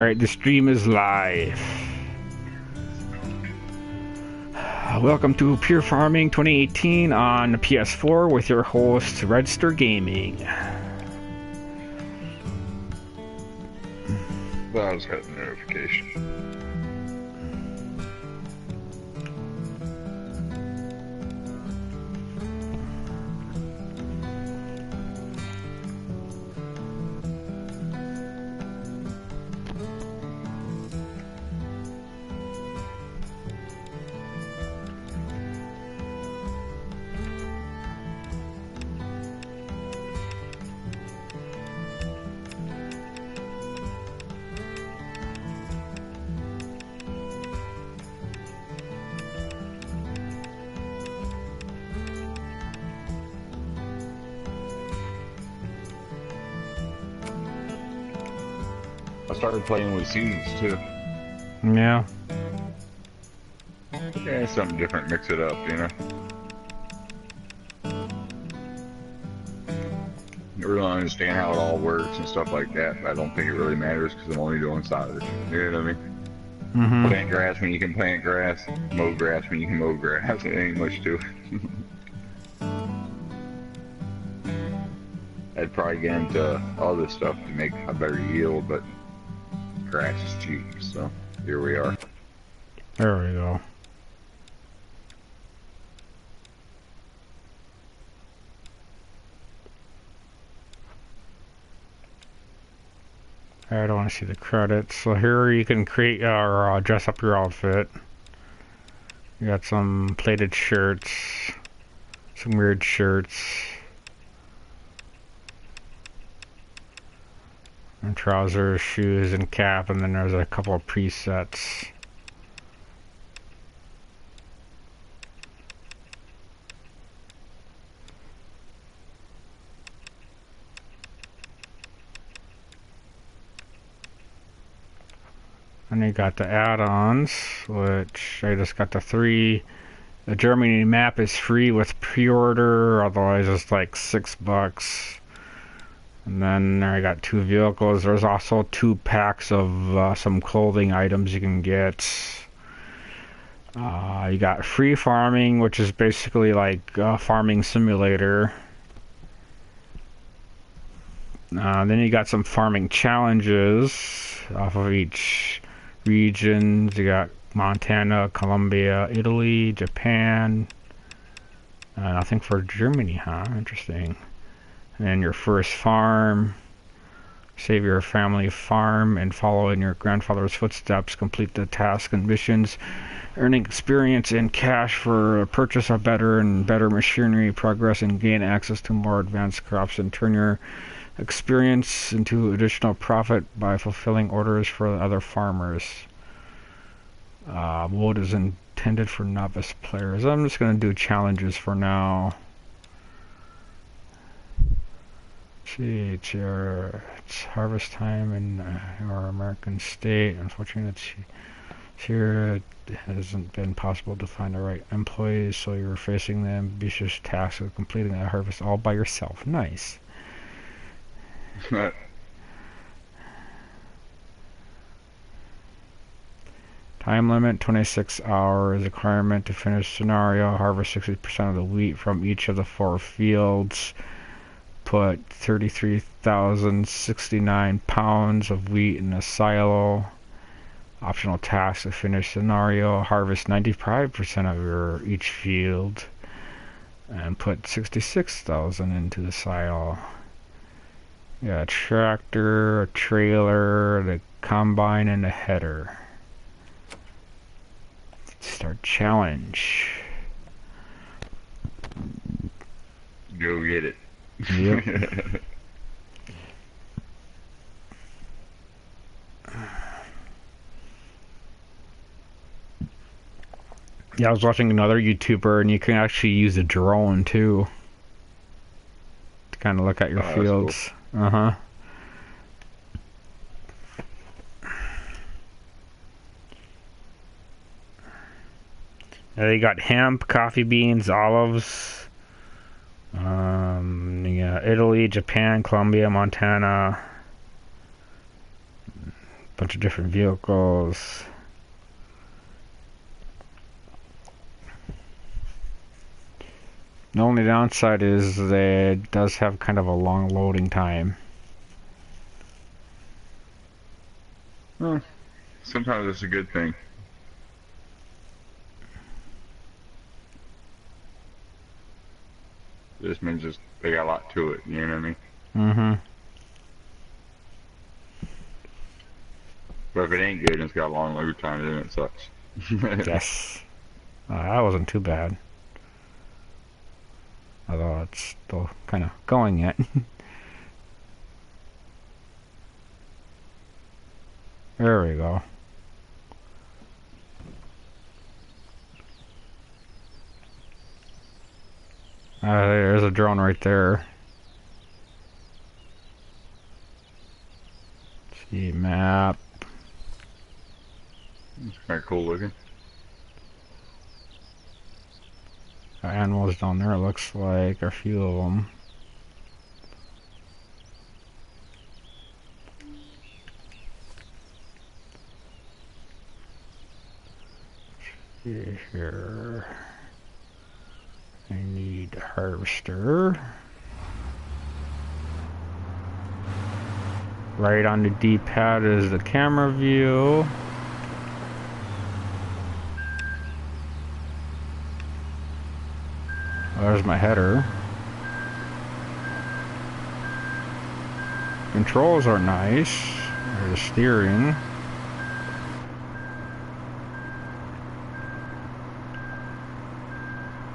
Alright, the stream is live. Welcome to Pure Farming 2018 on the PS4 with your host, REDSTER Gaming. That was got a notification. I started playing with seasons too. Yeah. Yeah, something different, mix it up, you know. I really don't understand how it all works and stuff like that, but I don't think it really matters because I'm only doing solid. You know what I mean? Plant grass when you can plant grass, mow grass when you can mow grass. It ain't much to it. I'd probably get into all this stuff to make a better yield, but grass is cheap, so here we are. There we go. I don't want to see the credits. So here you can create or dress up your outfit. You got some plated shirts, some weird shirts, and trousers, shoes, and cap, and then there's a couple of presets. And you got the add-ons, which I just got the 3. The Germany map is free with pre-order, otherwise it's like $6. And then I got 2 vehicles. There's also 2 packs of some clothing items you can get. You got free farming, which is basically like a farming simulator. Then you got some farming challenges off of each region. You got Montana, Colombia, Italy, Japan. Nothing for Germany, huh? Interesting. And then your first farm. Save your family farm and follow in your grandfather's footsteps. Complete the tasks and missions, earning experience and cash for purchase of better and better machinery, progress and gain access to more advanced crops, and turn your experience into additional profit by fulfilling orders for other farmers. Mode is intended for novice players. I'm just going to do challenges for now. See, it's harvest time in our American state. Unfortunately, here it hasn't been possible to find the right employees, so you're facing the ambitious task of completing that harvest all by yourself. Nice. Time limit 26 hours. Requirement to finish scenario: harvest 60% of the wheat from each of the 4 fields. Put 33,069 pounds of wheat in a silo. Optional task to finish scenario: harvest 95% of each field and put 66,000 into the silo. Yeah, a tractor, a trailer, the combine, and a header. Start challenge. Go get it. Yep. Yeah, I was watching another YouTuber, and you can actually use a drone too to kind of look at your fields. Cool. They got hemp, coffee beans, olives. Yeah, Italy, Japan, Colombia, Montana. But bunch of different vehicles. The only downside is that it does have kind of a long loading time. Well, sometimes it's a good thing. This means just they got a lot to it, you know what I mean? Mm-hmm. But if it ain't good and it's got a long load time, then it sucks. Yes. That wasn't too bad. Although it's still kind of going yet. There we go. There's a drone right there. Let's see, map. It's kind of cool looking. Animals down there, it looks like a few of them. See here. I need a harvester. Right on the D-pad is the camera view. There's my header. Controls are nice. There's the steering.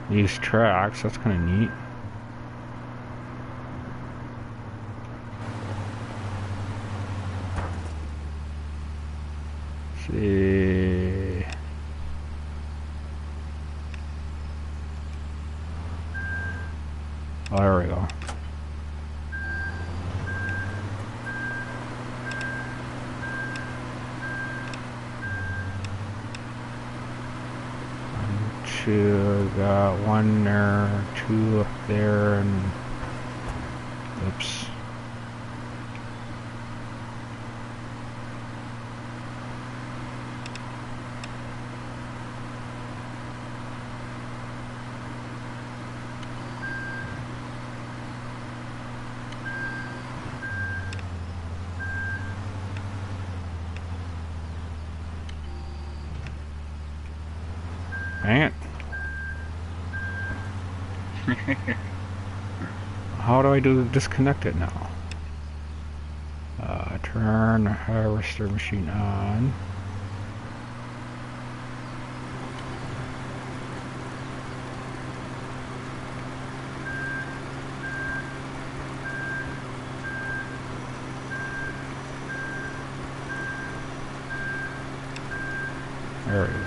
These tracks, that's kind of neat. Let's see. Oh, there we go. Two, got one there, two up there, and oops. Dang it. How do I disconnect it now? Turn harvester machine on. There we go.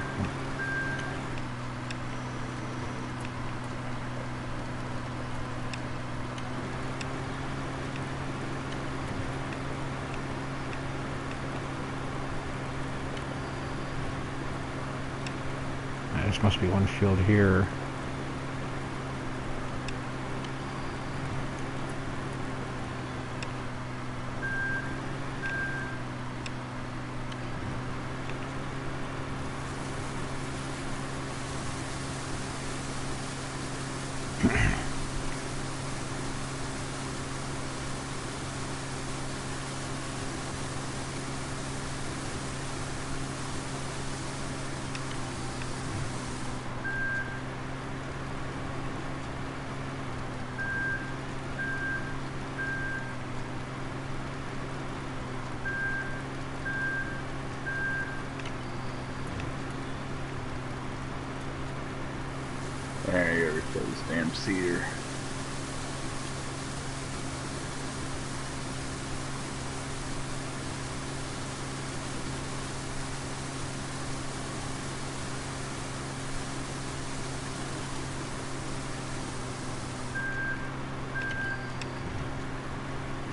This must be one field here. There you go, refill this damn cedar.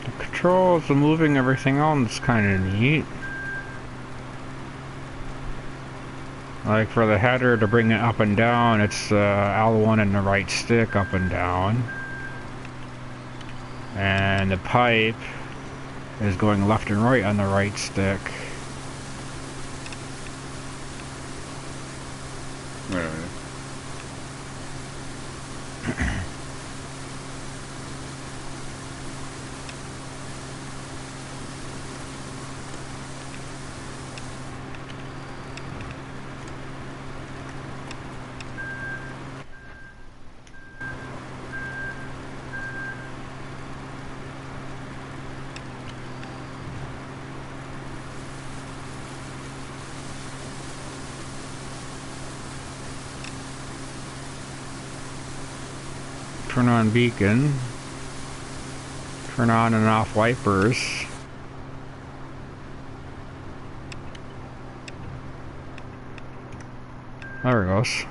The controls of moving everything on is kind of neat. Like for the header to bring it up and down, it's L1 and the right stick up and down. And the pipe is going left and right on the right stick. Yeah. Turn on beacon. Turn on and off wipers. There it goes.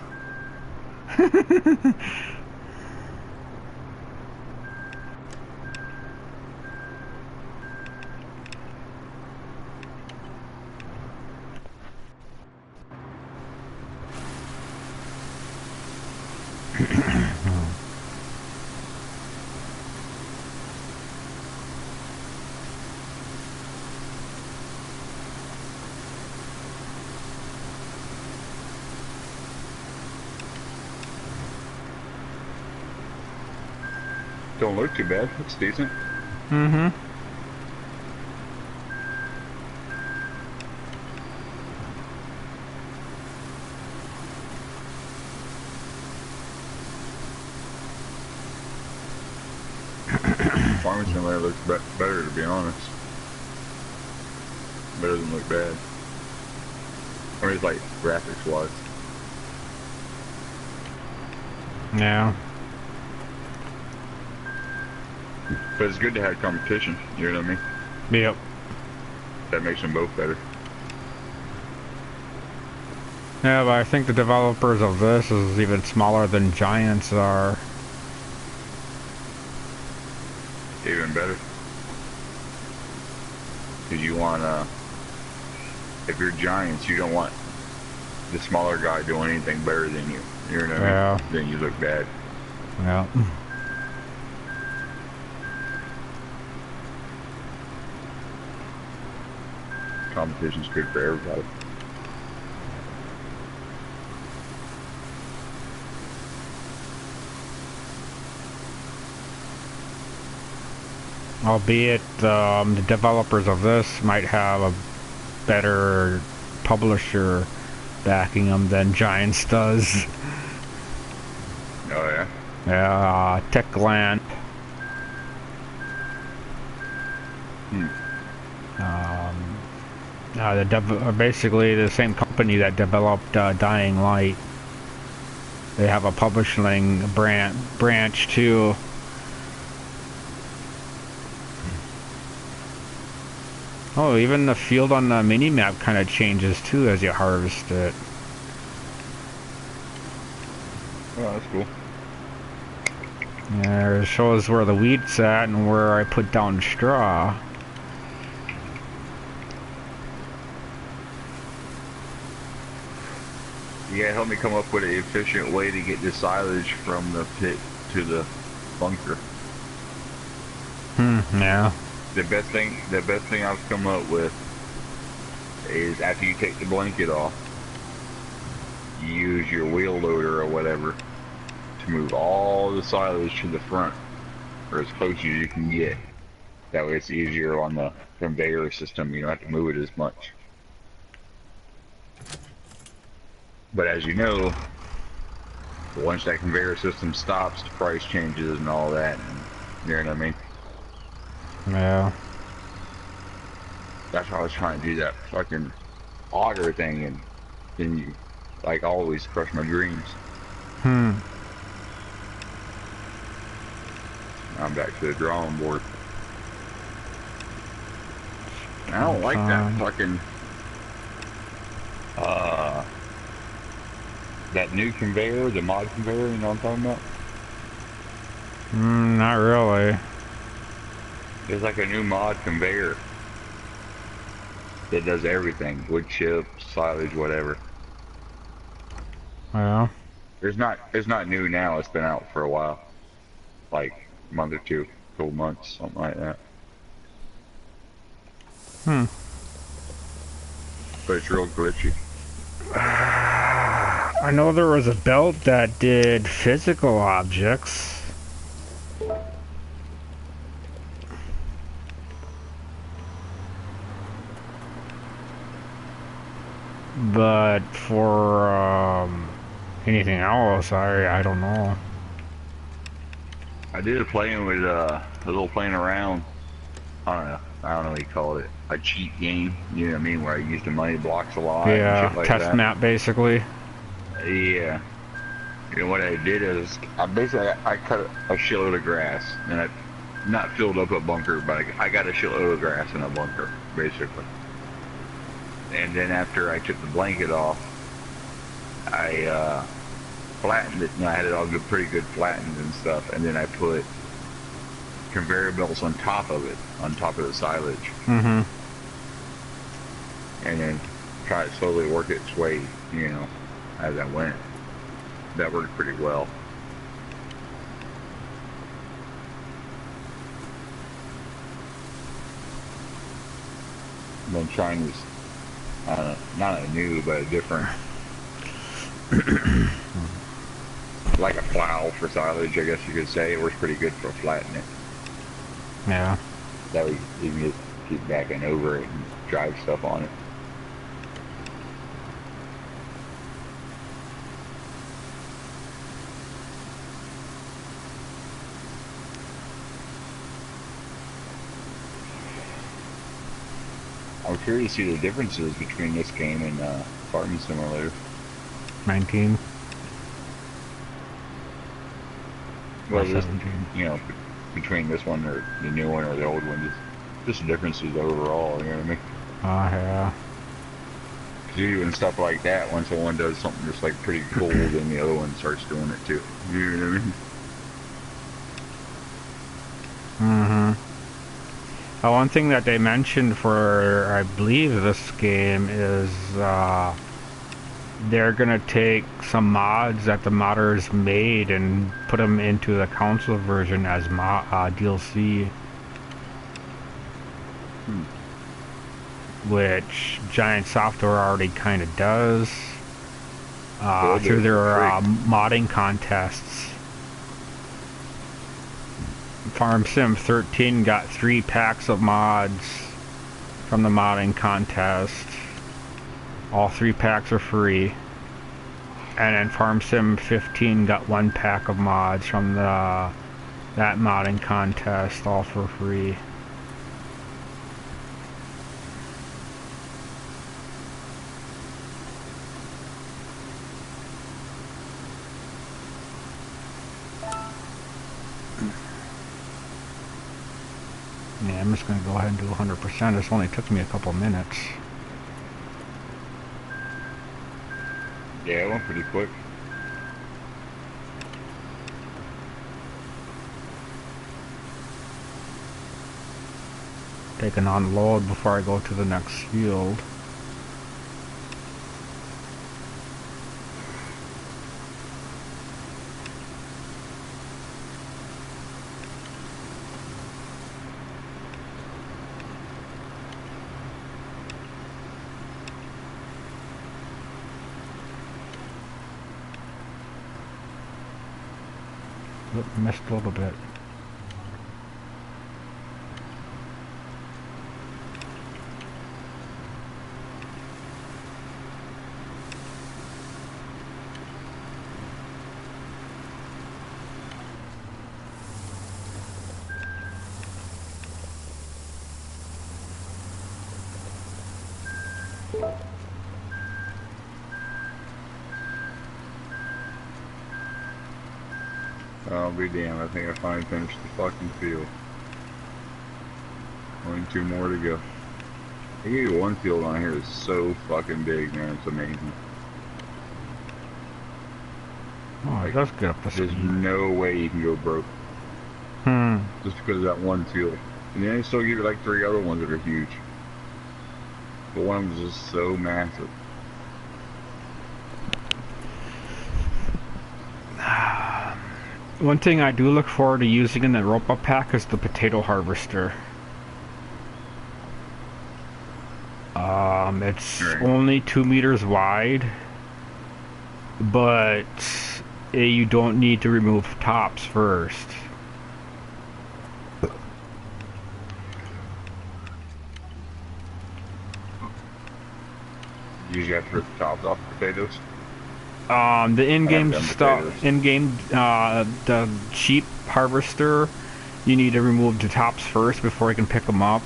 Don't look too bad. It's decent. Mm-hmm. Farming Simulator looks better, to be honest. But it doesn't look bad. I mean, it's like graphics-wise. Yeah. But it's good to have competition, you know what I mean? Yep. That makes them both better. Yeah, but I think the developers of this is even smaller than Giants are. Even better. Because you want, if you're Giants, you don't want the smaller guy doing anything better than you. You know what I mean? Yeah. Then you look bad. Yeah. Competition's good for everybody. Albeit the developers of this might have a better publisher backing them than Giants does. Oh yeah? Yeah, Techland. Basically the same company that developed Dying Light. They have a publishing branch too. Oh, even the field on the mini-map kind of changes too as you harvest it. Oh, that's cool. Yeah, it shows where the wheat's at and where I put down straw. You gotta help me come up with an efficient way to get the silage from the pit to the bunker. Yeah. The best thing I've come up with is after you take the blanket off, you use your wheel loader or whatever to move all the silage to the front, or as close as you can get. That way it's easier on the conveyor system, you don't have to move it as much. But as you know, once that conveyor system stops, the price changes and all that, and you know what I mean? Yeah. That's why I was trying to do that fucking auger thing, and then you, like always, crush my dreams. I'm back to the drawing board. I don't like that fucking, that new conveyor, the mod conveyor, you know what I'm talking about? Not really. There's like a new mod conveyor that does everything, wood chips, silage, whatever. Well. It's not new now, it's been out for a while. Like a month or two, couple months, something like that. But it's real glitchy. I know there was a belt that did physical objects. But for anything else, I don't know. I did playing with a little playing around. I don't know what you call it. A cheat game, you know what I mean, where I used the money blocks a lot and shit Yeah, like test that. map basically. Yeah. You know what I did is I cut a shitload of grass and I not filled up a bunker, but I got a shitload of grass in a bunker basically. And then after I took the blanket off, I flattened it and I had it all pretty good flattened and stuff. And then I put conveyor belts on top of it, on top of the silage. Mm-hmm. And then try to slowly work its way, you know, as I went. That worked pretty well. I've been trying this, not a new, but a different, like a plow for silage, I guess you could say. It works pretty good for flattening it. Yeah. That way you can just keep backing over it and drive stuff on it. I'm curious to see the differences between this game and Farming Simulator. 19. Well, Or this, 17. you know, between this one or the new one or the old one, just the differences overall, you know what I mean? Yeah. And stuff like that, when someone does something just like pretty cool, then the other one starts doing it too. You know what I mean? Mm-hmm. One thing that they mentioned for, I believe, this game is they're gonna take some mods that the modders made and put them into the console version as DLC. Which Giant Software already kind of does through their modding contests. Farm Sim 13 got 3 packs of mods from the modding contest. All 3 packs are free. And then Farm Sim 15 got 1 pack of mods from that modding contest, all for free. Yeah, I'm just going to go ahead and do 100%. This only took me a couple minutes. Yeah, it went pretty quick. Take an unload before I go to the next field. Oop, missed a little bit. I'll be damned. I think I finally finished the fucking field. Only 2 more to go. I gave you one field on here is so fucking big, man. It's amazing. Oh, it does get up the speed. There's no way you can go broke. Just because of that one field. And then they still give you like 3 other ones that are huge. But one of them is just so massive. One thing I do look forward to using in the rope-up pack is the potato harvester. It's only 2 meters wide, but you don't need to remove tops first. You usually have to rip the tops off potatoes. The I never in-game done stuff, potatoes. the cheap harvester, you need to remove the tops first before you can pick them up.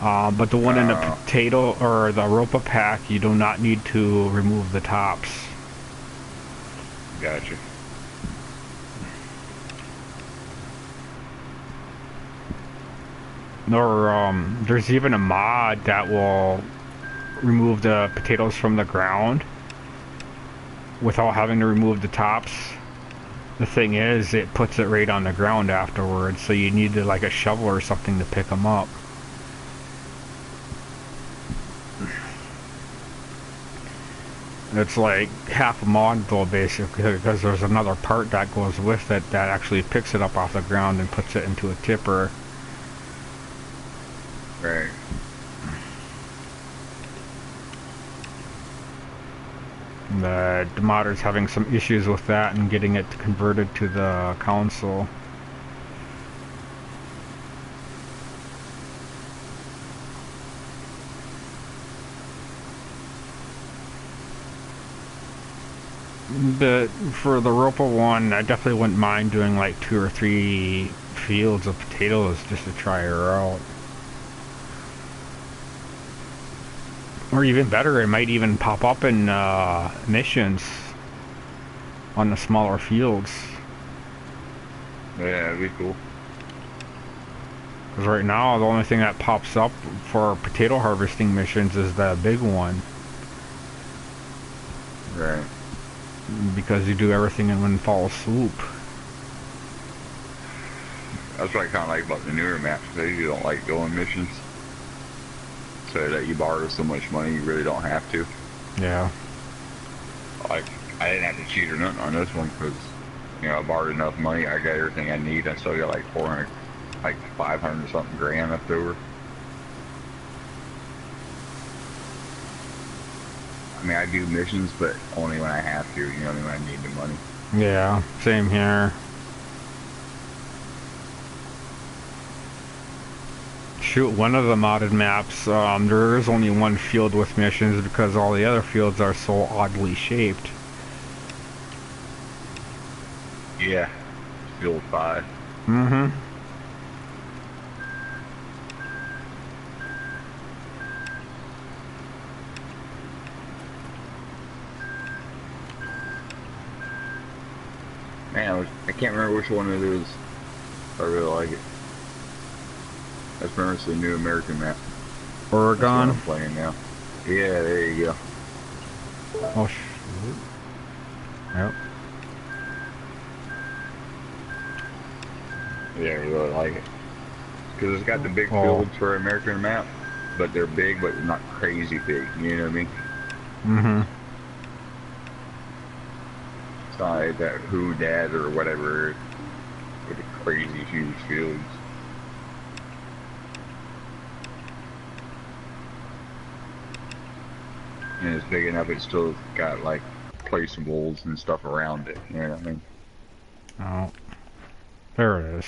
But the one in the potato or the Ropa pack, you do not need to remove the tops. Gotcha. Or there's even a mod that will remove the potatoes from the ground without having to remove the tops. The thing is, it puts it right on the ground afterwards, so you need to, like a shovel or something to pick them up. It's like half a mod though, basically, because there's another part that goes with it that actually picks it up off the ground and puts it into a tipper. Right. The modder's having some issues with that and getting it converted to the console. But for the Ropa one, I definitely wouldn't mind doing like 2 or 3 fields of potatoes just to try her out. Or even better, it might even pop up in missions on the smaller fields. Yeah, that'd be cool. Because right now, the only thing that pops up for potato harvesting missions is the big one. Right. Because you do everything in one fall swoop. That's what I kind of like about the newer maps. They usually don't like going missions. So that you borrow so much money, you really don't have to. Yeah. Like, I didn't have to cheat or nothing on this one because, you know, I borrowed enough money. I got everything I need. I still got like 400, like 500 something grand left over. I mean, I do missions, but only when I have to, you know, when I need the money. Yeah, same here. Shoot, one of the modded maps, there is only one field with missions because all the other fields are so oddly shaped. Yeah. Field 5. Mm-hmm. Man, I can't remember which one it is. I really like it. I just remember it's the new American map. Oregon. That's what I'm playing now. Yeah, there you go. Oh, shoot. Yep. Yeah, I really like it. Because it's got the big Oh. fields for American map, but they're big, but not crazy big. You know what I mean? Mm-hmm. It's not like that Who Dad or whatever with the crazy huge fields. And it's big enough, it's still got like placeables and stuff around it. You know what I mean? Oh. There it is.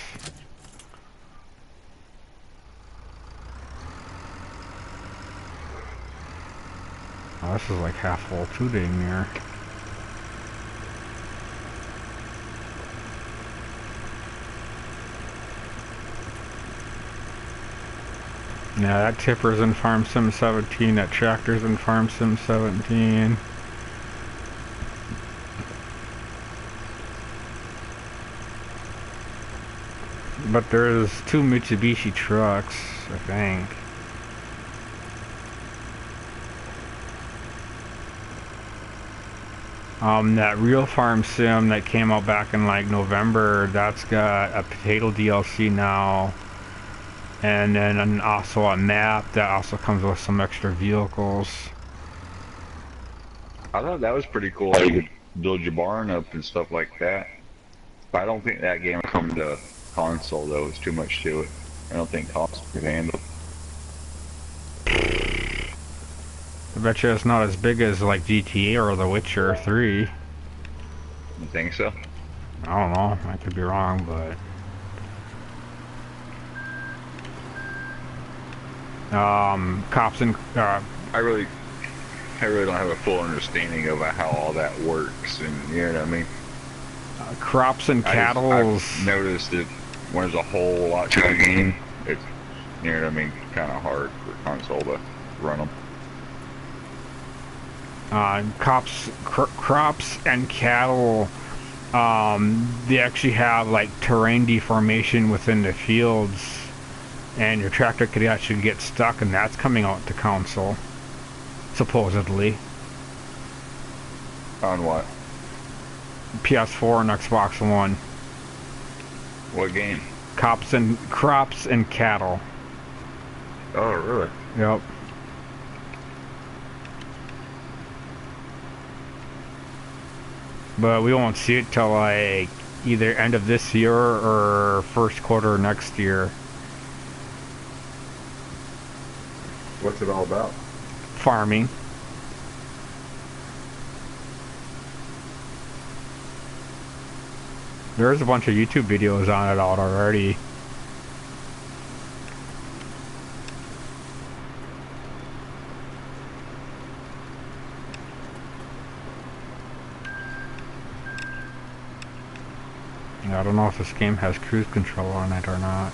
Oh, this is like half full too dang near. Yeah, that tipper's in Farm Sim 17, that tractor's in Farm Sim 17. But there's 2 Mitsubishi trucks, I think. That Real Farm Sim that came out back in like November, that's got a potato DLC now. And then also a map that also comes with some extra vehicles. I thought that was pretty cool. How you could build your barn up and stuff like that. But I don't think that game will come to console though. It's too much to it. I don't think console could handle. I bet you it's not as big as like GTA or The Witcher 3. You think so? I don't know. I could be wrong, but cops and I really don't have a full understanding of how all that works, and you know what I mean. crops and cattle's. I've noticed that when there's a whole lot to the game, it's, you know what I mean, kind of hard for console to run them. Crops and cattle, they actually have like terrain deformation within the fields, and your tractor could actually get stuck, and that's coming out to console, supposedly. On what? PS4 and Xbox One. What game? Crops and cattle. Oh, really? Yep. But we won't see it till like either end of this year or first quarter next year. What's it all about? Farming. There's a bunch of YouTube videos on it out already. I don't know if this game has cruise control on it or not.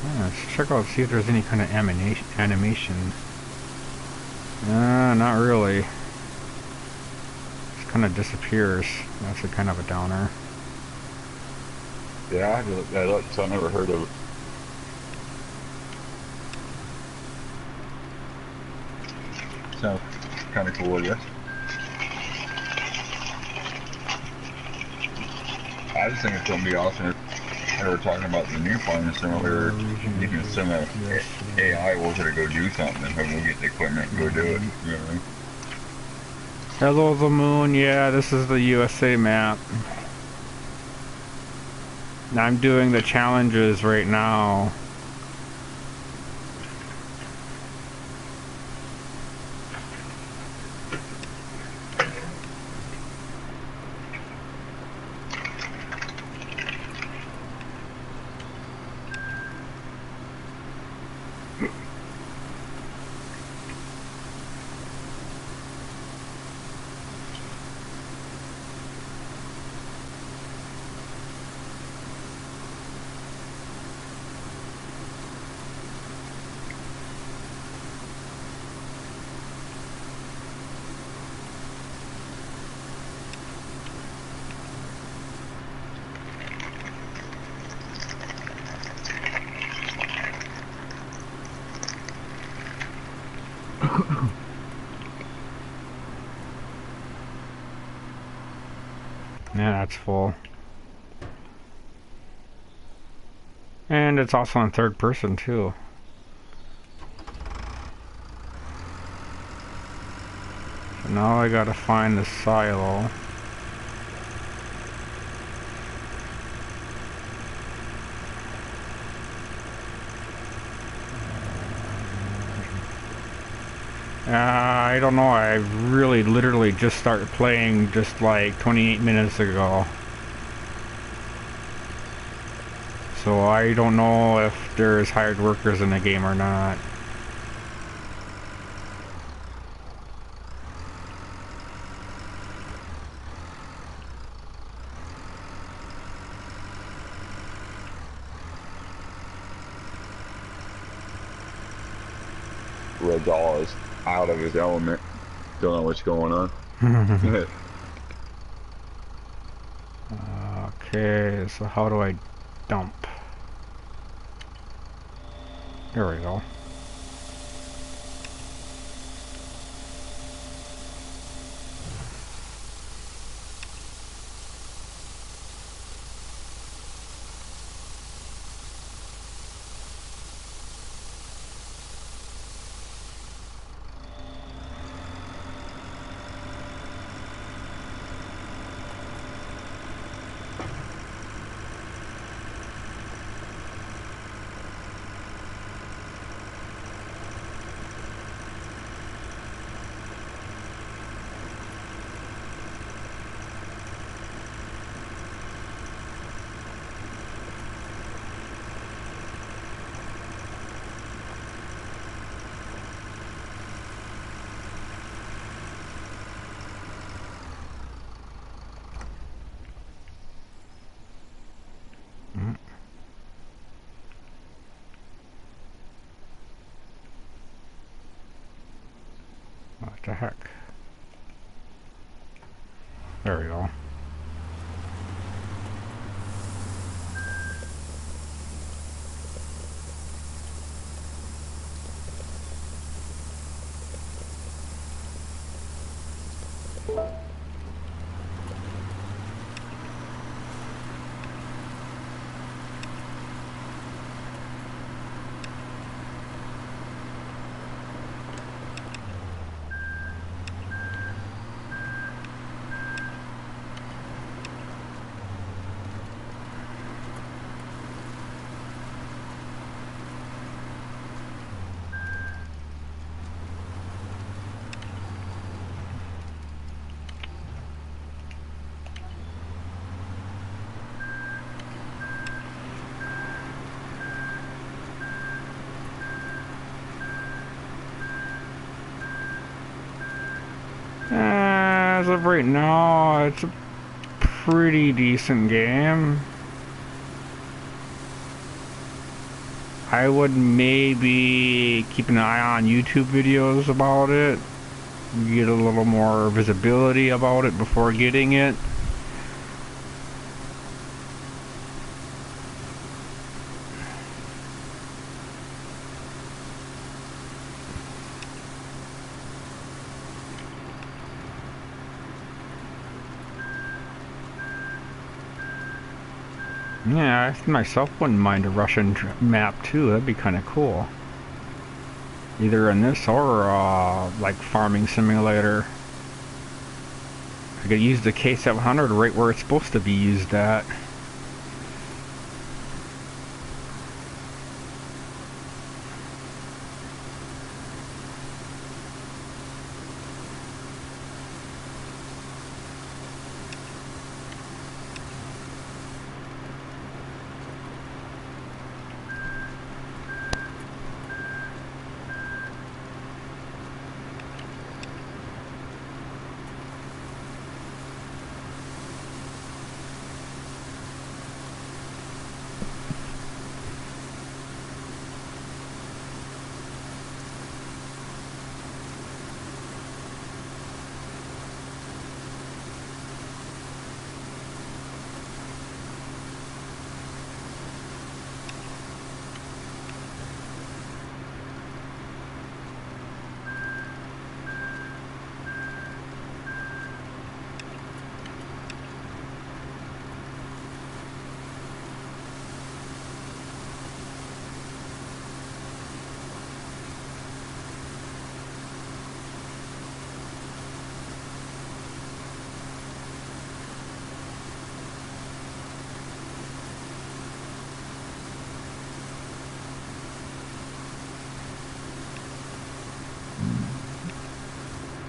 Yeah, let's check out, see if there's any kind of animation. Not really. Just kind of disappears. That's a kind of a downer. Yeah, I never heard of it. Sounds kind of cool, I guess. I just think it's going to be awesome if they were talking about the new farming simulator. You can send an AI worker to go do something and then we'll get the equipment and go do it. You know what I mean? Hello, the moon. Yeah, this is the USA map. I'm doing the challenges right now. Yeah, that's full. And it's also in third person too. So now I gotta find the silo. I don't know, I really literally just started playing just like 28 minutes ago. So I don't know if there's hired workers in the game or not. Red Doll is out of his element. Don't know what's going on. Okay, so how do I dump? There we go. the heck? There we go. As of right now, it's a pretty decent game. I would maybe keep an eye on YouTube videos about it, get a little more visibility about it before getting it. Yeah, I myself wouldn't mind a Russian map too. That'd be kind of cool. Either in this or like farming simulator. I could use the K700 right where it's supposed to be used at.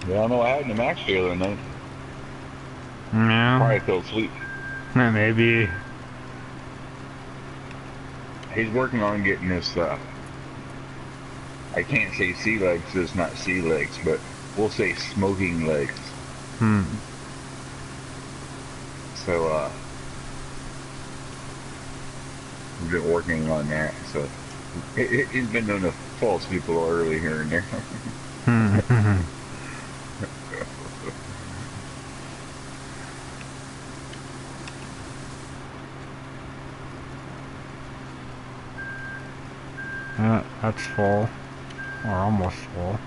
Yeah, I don't know what happened to Max the other night. Yeah. Probably fell asleep. Maybe. He's working on getting this, I can't say sea legs, it's not sea legs, but we'll say smoking legs. So, we've been working on that, so he's been known to fall asleep a little early here and there. That's full. Or almost full.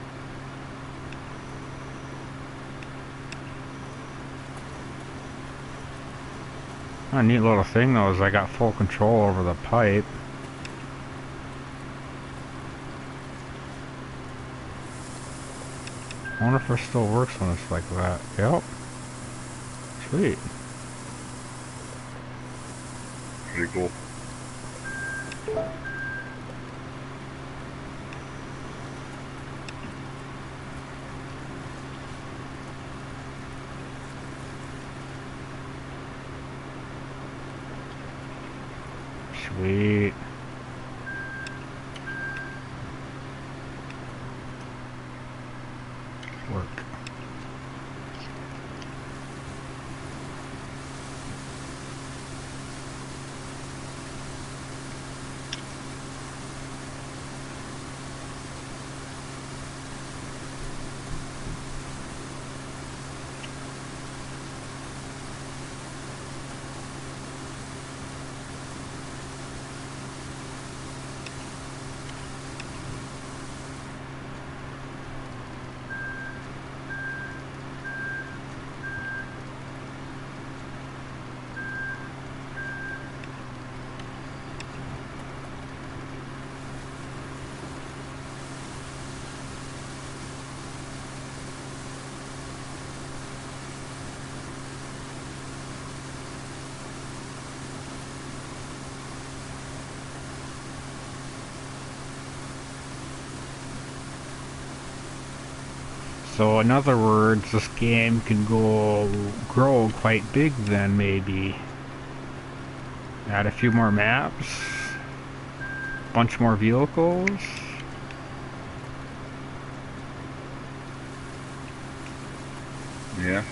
A neat little thing though is I got full control over the pipe. I wonder if it still works when it's like that. Yep. Sweet. Pretty cool. Sweet. Work. So in other words, this game can grow quite big then, maybe. Add a few more maps, bunch more vehicles. Yeah.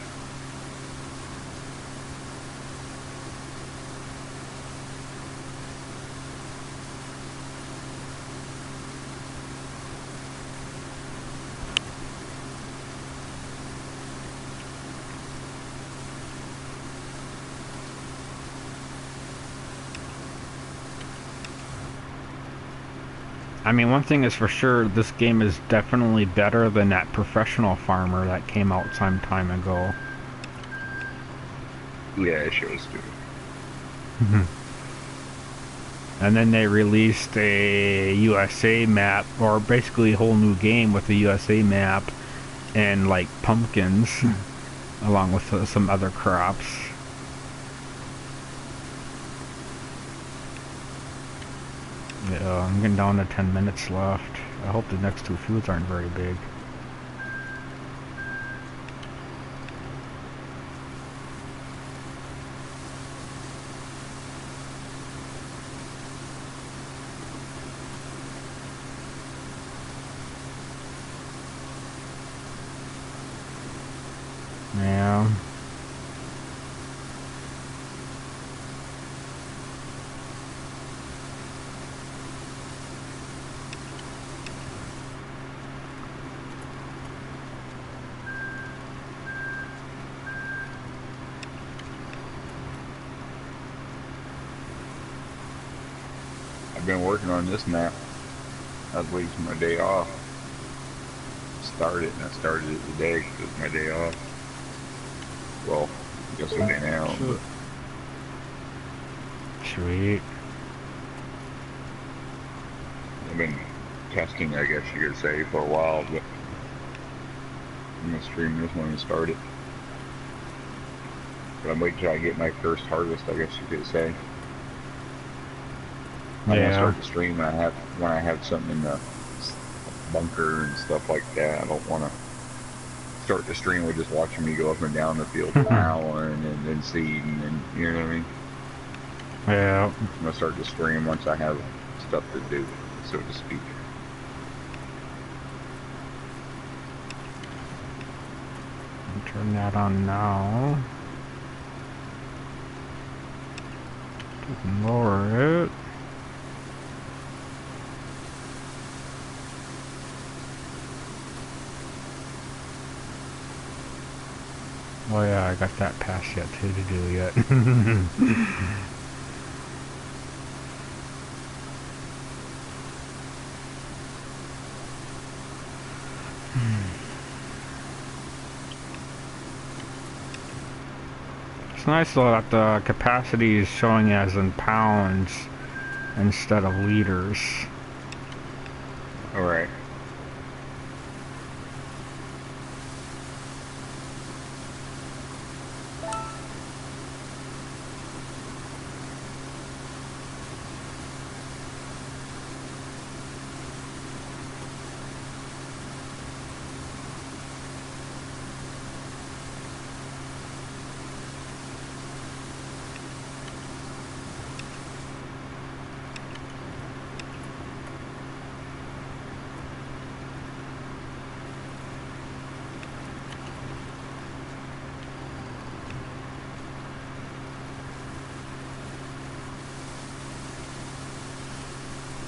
I mean, one thing is for sure, this game is definitely better than that Professional Farmer that came out some time ago. Yeah, it shows too. And then they released a USA map, or basically a whole new game with a USA map and like pumpkins, along with some other crops. Yeah, I'm getting down to 10 minutes left. I hope the next two fields aren't very big. Yeah. I've been working on this map. I was waiting for my day off. Start it, and I started it today because it was my day off. Well, I guess it's now, but Sweet. I've been testing, I guess you could say, for a while, but I'm going to stream this one and start it. But I'm waiting till I get my first harvest, I guess you could say. I'm going to start the stream when I have something in the bunker and stuff like that. I don't want to start the stream with just watching me go up and down the field plowing and then seeding, and you know what I mean? Yeah. I'm going to start the stream once I have stuff to do, so to speak. Turn that on now. You can lower it. Oh yeah, I got that pass yet too to do yet. It's nice though that the capacity is showing as in pounds instead of liters. Alright.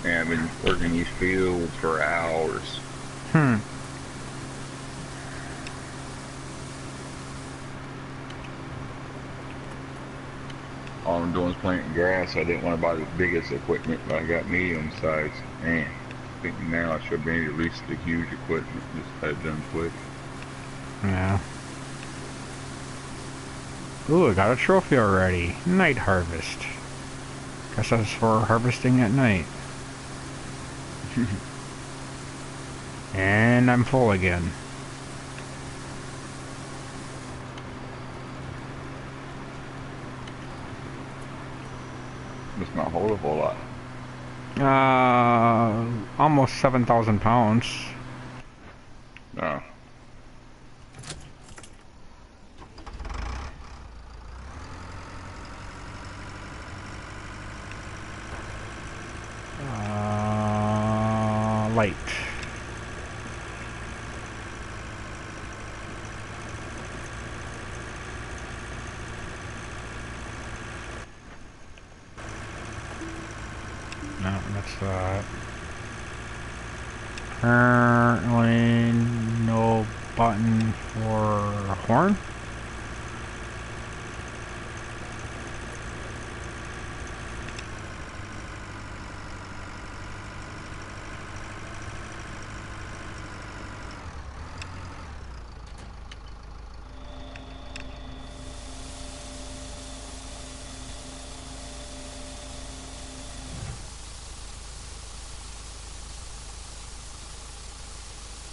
And I've been working these fields for hours. All I'm doing is planting grass. I didn't want to buy the biggest equipment, but I got medium size. Man, I think now I should be at least the huge equipment. Just had it done quick. Yeah. Ooh, I got a trophy already. Night harvest. Guess that's for harvesting at night. And I'm full again. Must not hold a whole lot. Almost 7,000 pounds. No. light. No, that's currently no button for horn.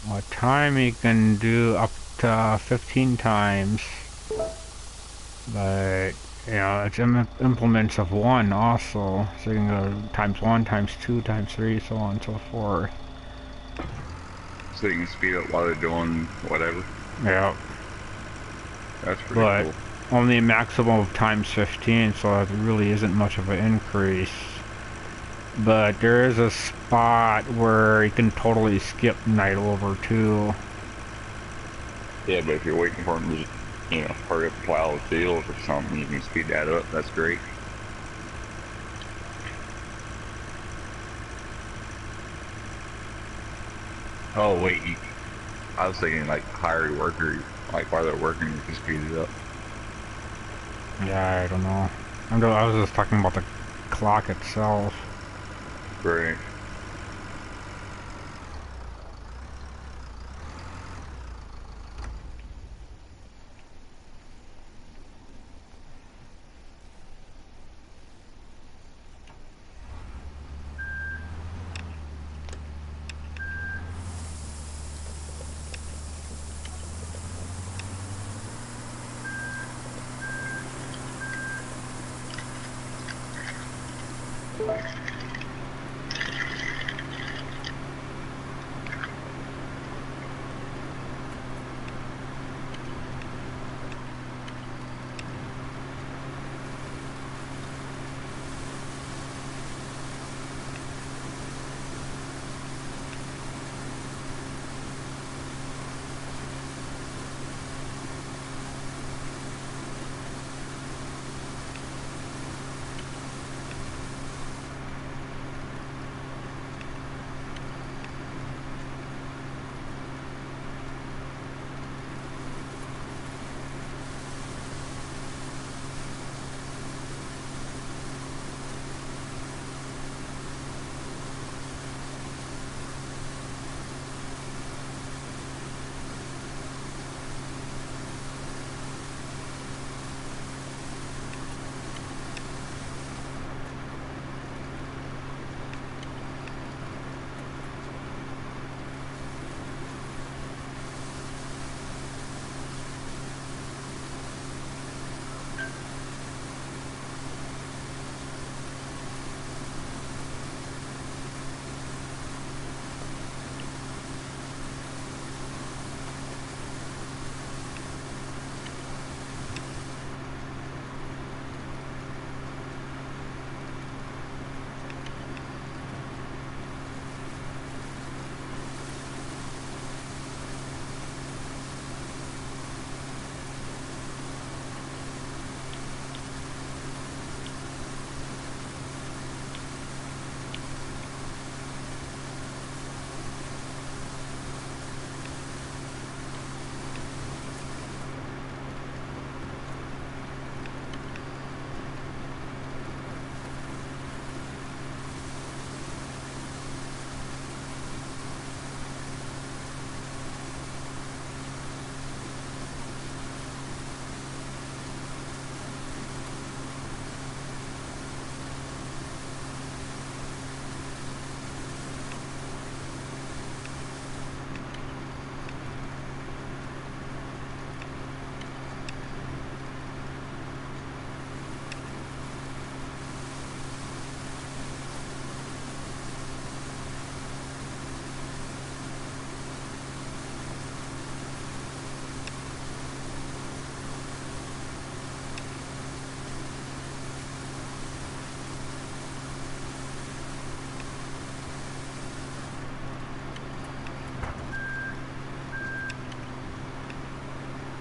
What time you can do up to 15 times, but you know it's implements of 1 also, so you can go times 1, times 2, times 3, so on and so forth. So you can speed up while they're doing whatever. Yeah. That's pretty cool. Only a maximum of times 15, so it really isn't much of an increase. But there is a spot where you can totally skip night over too. Yeah, but if you're waiting for them to just, you know, hurry up and plow the field or something, you can speed that up. That's great. Oh wait, I was thinking like hired worker, like while they're working, you can speed it up. Yeah, I don't know. I was just talking about the clock itself. Right.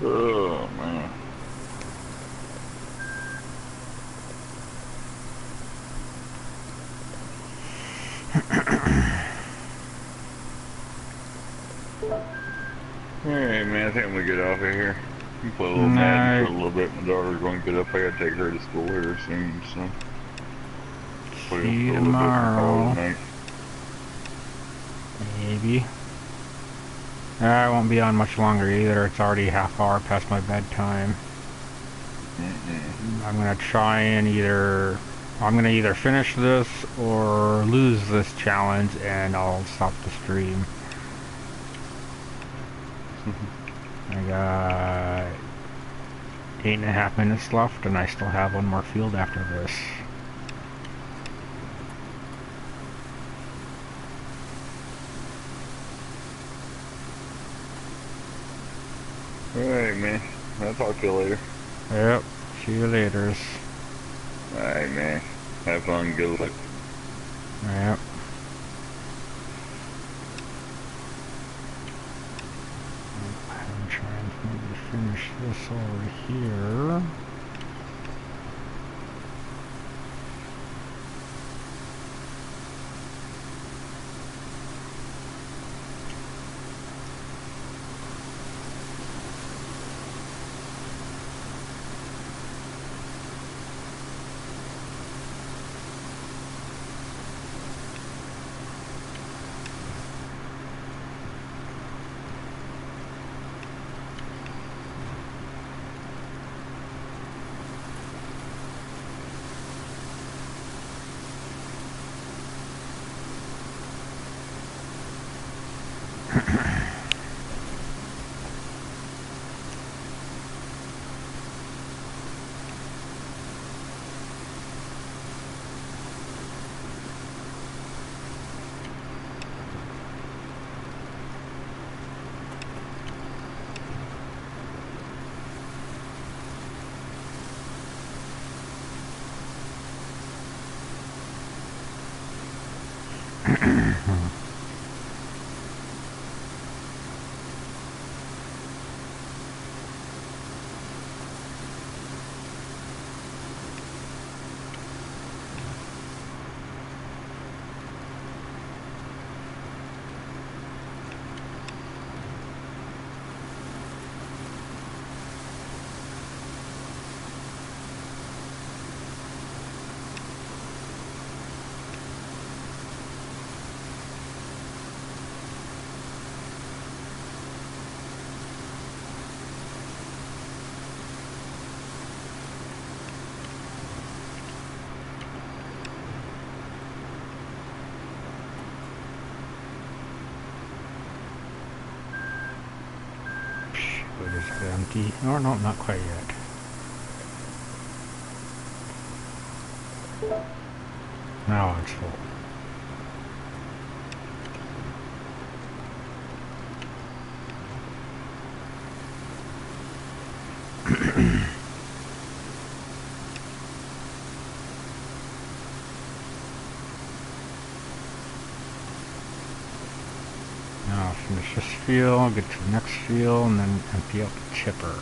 Oh, man. Hey, man, I think I'm gonna get off of here. You play a little Madden for a little bit. My daughter's going to get up. I gotta take her to school here soon, so. See you tomorrow. Maybe. I won't be on much longer either. It's already half hour past my bedtime. I'm gonna try and I'm gonna either finish this or lose this challenge, and I'll stop the stream. I got 8.5 minutes left, and I still have one more field after this. Alright, man. I'll talk to you later. Yep. See you later. Alright, man. Have fun. Good luck. Yep. I'm trying to maybe finish this over here. But it's empty. No, no, not quite yet. Now it's full. Now I'll finish this field, get to the next field, and then empty out the chipper.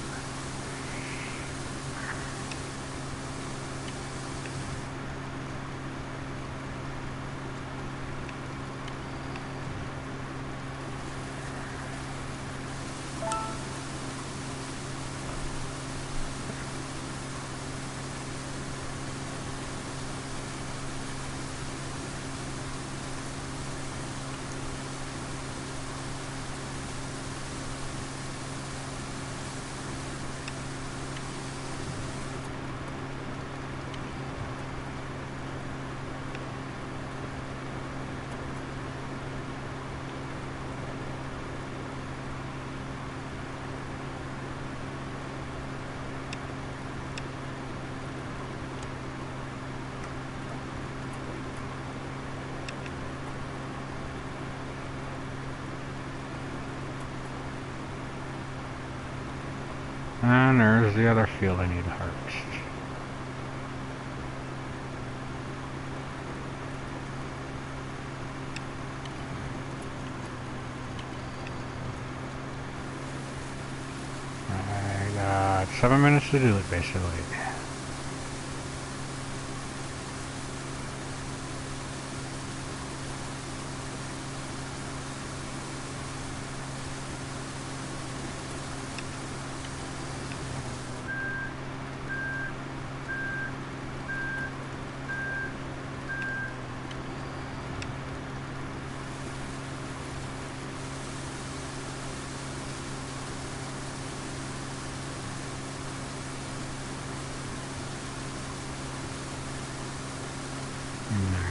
And there's the other field I need to harvest. 7 minutes to do it, basically.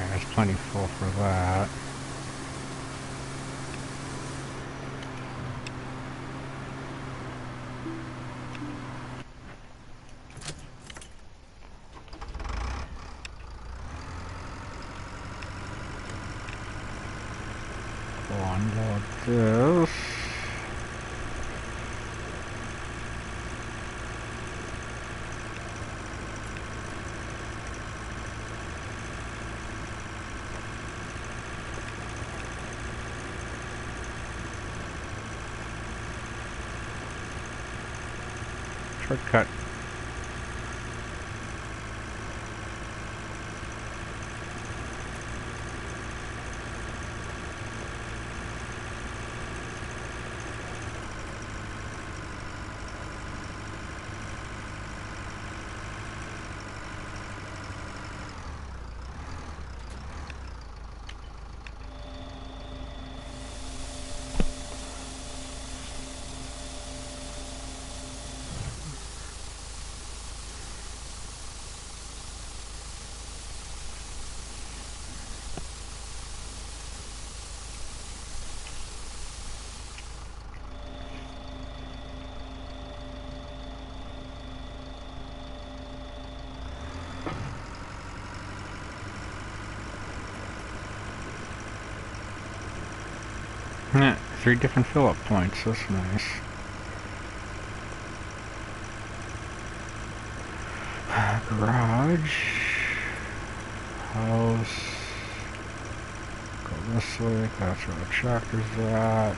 That's plenty full for that. We'll unload this. Shortcut. Yeah, 3 different fill-up points, that's nice. Garage. House. Go this way, that's where the tractor's at.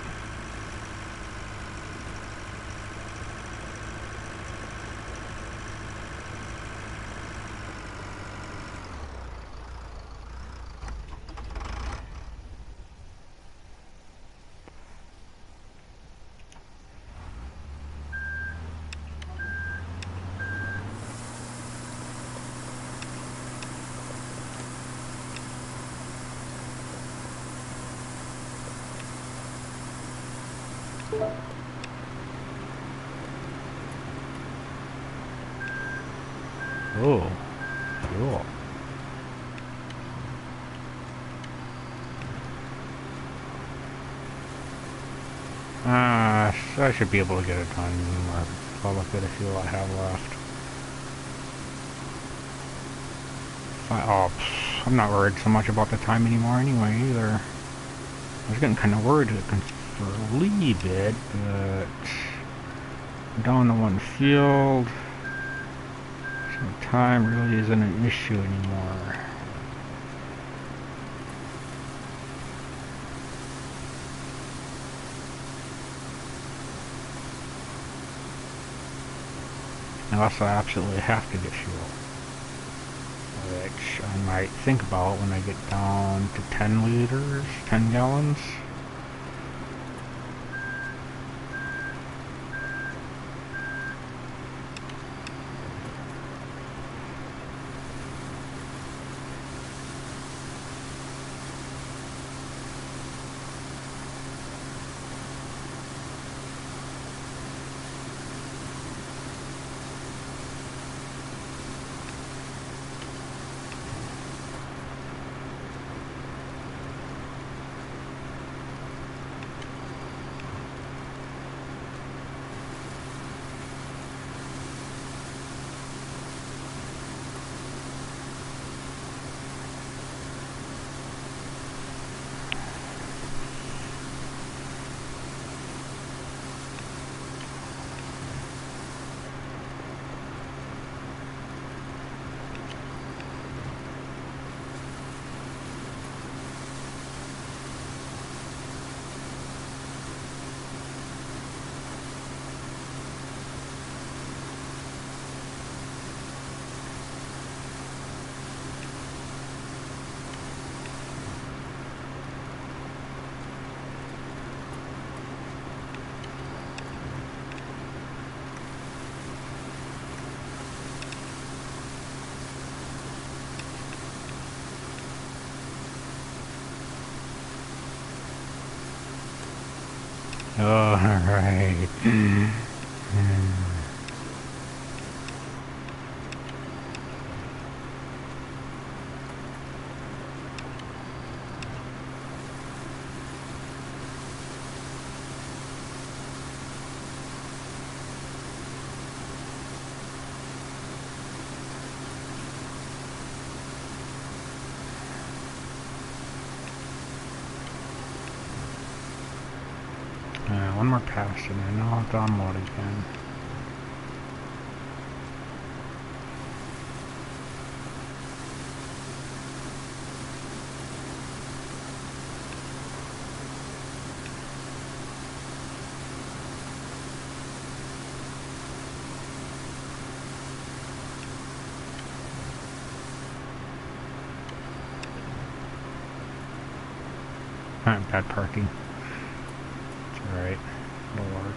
Oh, cool. So I should be able to get it done, or I'll look at the fuel I have left. Oh, I'm not worried so much about the time anymore anyway, either. I was getting kind of worried for a wee bit, but I'm down to 1 field, so time really isn't an issue anymore. Unless I absolutely have to get fuel, which I might think about when I get down to 10 liters, 10 gallons. Alright. One more pass and then I'll have to unload again. Bad parking. It's alright. It'll work.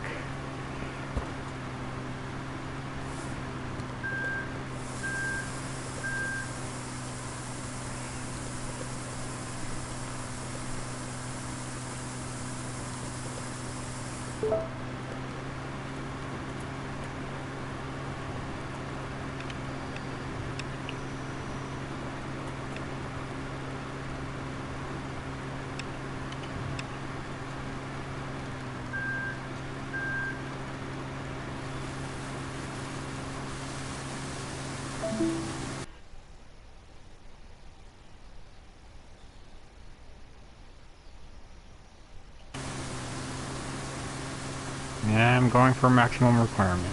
Yeah, I'm going for maximum requirements.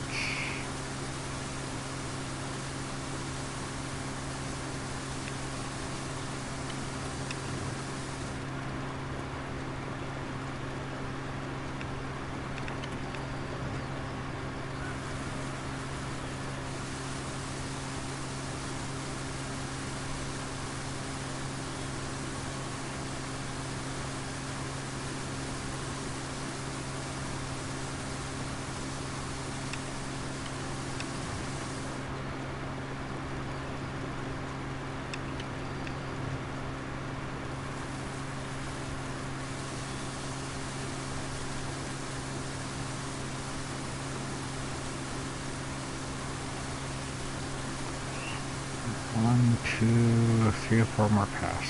One, two, 3 or 4 more passes.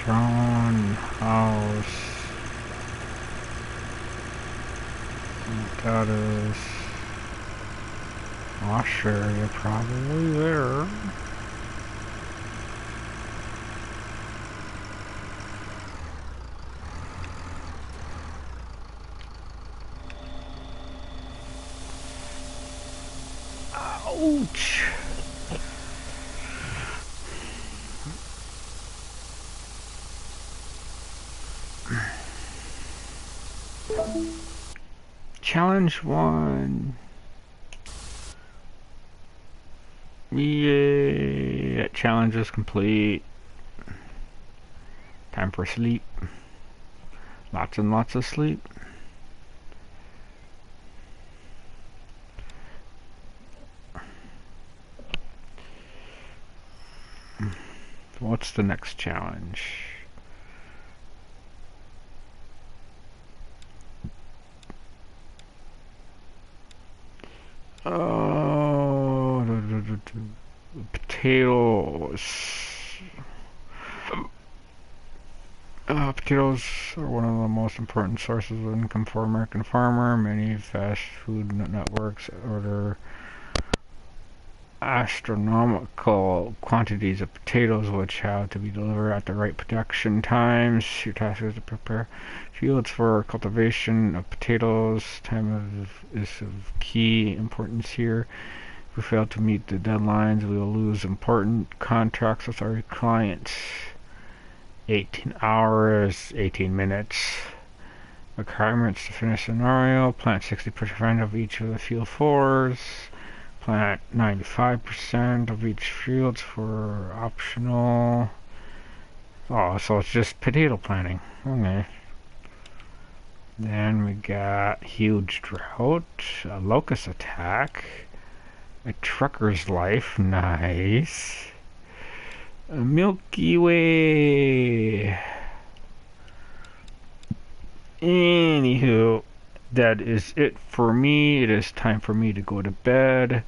Drone, house, that is wash area probably there. Ouch! Challenge 1. Yay! That challenge is complete. Time for sleep. Lots and lots of sleep. What's the next challenge? Oh, potatoes. Potatoes are one of the most important sources of income for American farmer. Many fast food networks order astronomical quantities of potatoes which have to be delivered at the right production times. Your task is to prepare fields for cultivation of potatoes. Time is of key importance here. If we fail to meet the deadlines, we will lose important contracts with our clients. 18 hours, 18 minutes. Requirements to finish scenario: plant 60% of each of the field 4s. Plant 95% of each field for optional. Oh, so it's just potato planting. Okay. Then we got huge drought, a locust attack, a trucker's life. Nice. A Milky Way. Anywho, that is it for me. It is time for me to go to bed.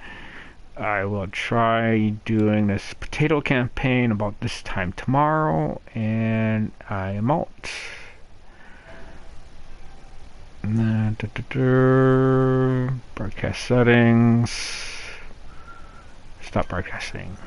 I will try doing this potato campaign about this time tomorrow, and I am out. Broadcast settings. Stop broadcasting.